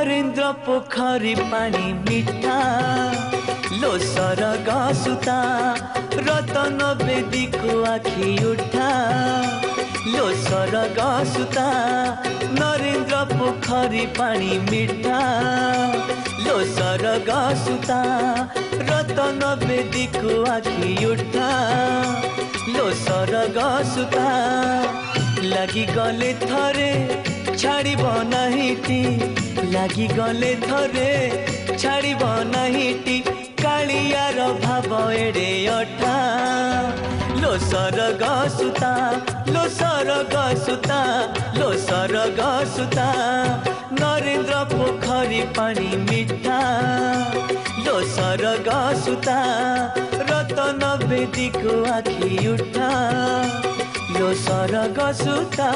नरेन्द्र पोखरी पानी मिठा लो सरग सुता रतन बेदी को आखि उठा लो सरग सुता नरेन्द्र पोखरी पानी मिठा लो सरग सुता रतन बेदी को आखि उठा लो सरग सुता लगी गले थरे छाड़ब नाहीटी लगी गले थरे छाड़ब नाहीटी कालियार भाव एड़े अठा लो सरग सुता लो सरग सुता लो सरग सुता नरेन्द्र पोखरी पानी मिठा लो सरग सुता रतन बेदी को आखि उठा लो सरग सुता।